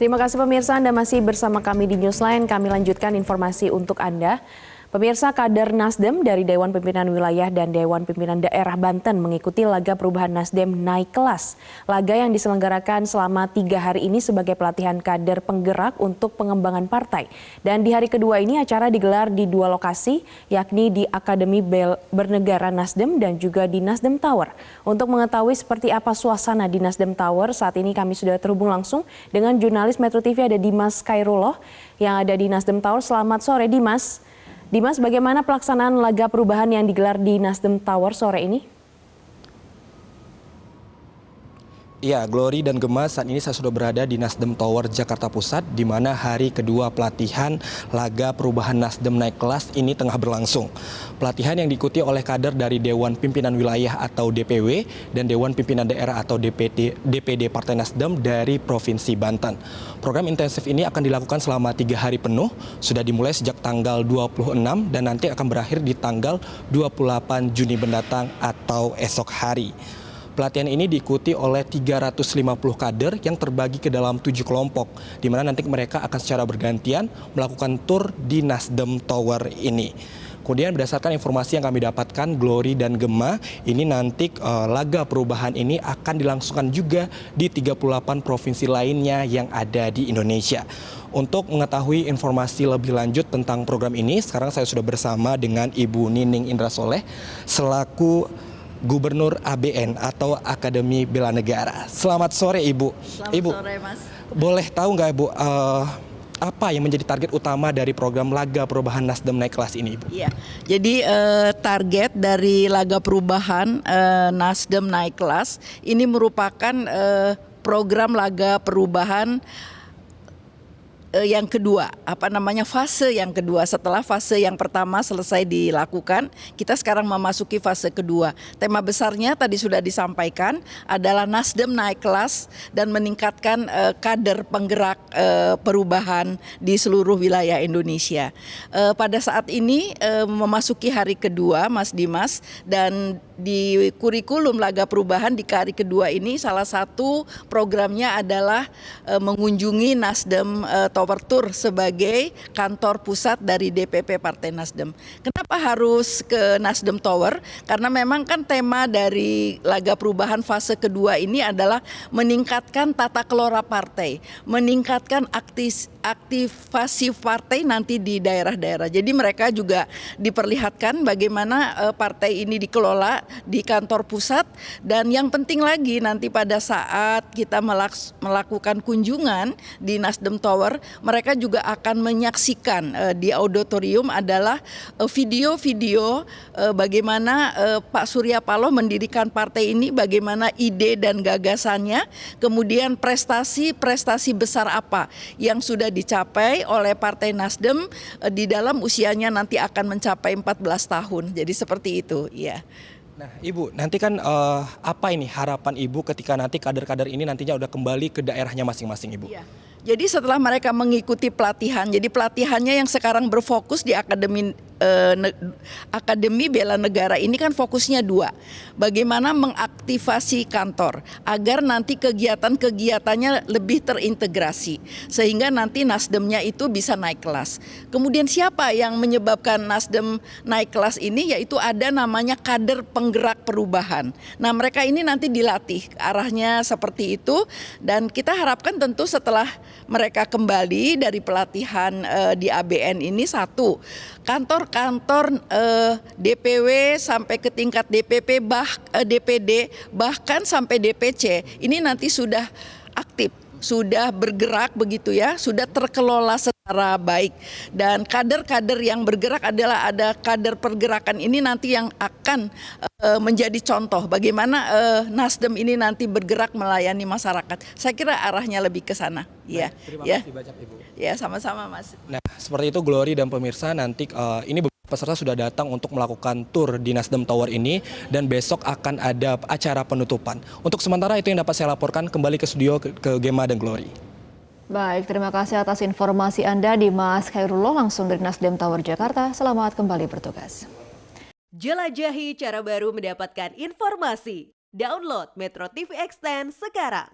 Terima kasih pemirsa, Anda masih bersama kami di Newsline. Kami lanjutkan informasi untuk Anda. Pemirsa, kader Nasdem dari Dewan Pimpinan Wilayah dan Dewan Pimpinan Daerah Banten mengikuti laga perubahan Nasdem naik kelas. Laga yang diselenggarakan selama 3 hari ini sebagai pelatihan kader penggerak untuk pengembangan partai. Dan di hari kedua ini acara digelar di 2 lokasi, yakni di Akademi Bernegara Nasdem dan juga di Nasdem Tower. Untuk mengetahui seperti apa suasana di Nasdem Tower, saat ini kami sudah terhubung langsung dengan jurnalis Metro TV, ada Dimas Khairullah yang ada di Nasdem Tower. Selamat sore Dimas. Dimas, bagaimana pelaksanaan laga perubahan yang digelar di Nasdem Tower sore ini? Ya, Glory dan Gemma, saat ini saya sudah berada di Nasdem Tower Jakarta Pusat, di mana hari kedua pelatihan laga perubahan Nasdem naik kelas ini tengah berlangsung. Pelatihan yang diikuti oleh kader dari Dewan Pimpinan Wilayah atau DPW dan Dewan Pimpinan Daerah atau DPD Partai Nasdem dari Provinsi Banten. Program intensif ini akan dilakukan selama 3 hari penuh, sudah dimulai sejak tanggal 26 dan nanti akan berakhir di tanggal 28 Juni mendatang atau esok hari. Pelatihan ini diikuti oleh 350 kader yang terbagi ke dalam 7 kelompok, di mana nanti mereka akan secara bergantian melakukan tur di Nasdem Tower ini. Kemudian berdasarkan informasi yang kami dapatkan, Glory dan Gemma, ini nanti laga perubahan ini akan dilangsungkan juga di 38 provinsi lainnya yang ada di Indonesia. Untuk mengetahui informasi lebih lanjut tentang program ini, sekarang saya sudah bersama dengan Ibu Nining Indrasoleh selaku Gubernur ABN atau Akademi Bela Negara. Selamat sore Ibu. Selamat sore Mas. Boleh tahu nggak Ibu apa yang menjadi target utama dari program laga perubahan Nasdem naik kelas ini Ibu? Iya, jadi target dari laga perubahan Nasdem naik kelas ini merupakan program laga perubahan yang kedua, fase yang kedua. Setelah fase yang pertama selesai dilakukan, kita sekarang memasuki fase kedua. Tema besarnya tadi sudah disampaikan adalah Nasdem naik kelas dan meningkatkan kader penggerak perubahan di seluruh wilayah Indonesia. Pada saat ini memasuki hari kedua, Mas Dimas, dan di kurikulum laga perubahan di hari kedua ini salah satu programnya adalah mengunjungi Nasdem Tower Tour sebagai kantor pusat dari DPP Partai Nasdem. Kenapa harus ke Nasdem Tower? Karena memang kan tema dari laga perubahan fase kedua ini adalah meningkatkan tata kelola partai, meningkatkan aktivasi partai nanti di daerah-daerah. Jadi mereka juga diperlihatkan bagaimana partai ini dikelola di kantor pusat, dan yang penting lagi nanti pada saat kita melakukan kunjungan di Nasdem Tower, mereka juga akan menyaksikan di auditorium adalah video-video bagaimana Pak Surya Paloh mendirikan partai ini, bagaimana ide dan gagasannya, kemudian prestasi-prestasi besar apa yang sudah dicapai oleh Partai Nasdem di dalam usianya nanti akan mencapai 14 tahun. Jadi seperti itu, ya. Nah, Ibu, nanti kan apa ini harapan Ibu ketika nanti kader-kader ini nantinya udah kembali ke daerahnya masing-masing, Ibu? Iya. Jadi setelah mereka mengikuti pelatihan, jadi pelatihannya yang sekarang berfokus di Akademi Bela Negara ini kan fokusnya 2. Bagaimana mengaktifasi kantor agar nanti kegiatan-kegiatannya lebih terintegrasi sehingga nanti Nasdemnya itu bisa naik kelas. Kemudian siapa yang menyebabkan Nasdem naik kelas ini? Yaitu ada namanya kader penggerak perubahan. Nah, mereka ini nanti dilatih arahnya seperti itu, dan kita harapkan tentu setelah mereka kembali dari pelatihan di ABN ini, satu, kantor-kantor DPW sampai ke tingkat DPP, DPD, bahkan sampai DPC ini nanti sudah aktif, sudah bergerak begitu ya, sudah terkelola secara baik. Dan kader-kader yang bergerak adalah ada kader pergerakan ini nanti yang akan menjadi contoh bagaimana Nasdem ini nanti bergerak melayani masyarakat. Saya kira arahnya lebih ke sana. Ya, terima ya. kasih banyak Ibu. Ya, sama-sama Mas. Nah, seperti itu Glory dan pemirsa, nanti ini peserta sudah datang untuk melakukan tur di Nasdem Tower ini, dan besok akan ada acara penutupan. Untuk sementara itu yang dapat saya laporkan, kembali ke studio ke Gemma dan Glory. Baik, terima kasih atas informasi Anda Dimas Khairullah langsung dari Nasdem Tower Jakarta. Selamat kembali bertugas. Jelajahi cara baru mendapatkan informasi. Download Metro TV Extend sekarang.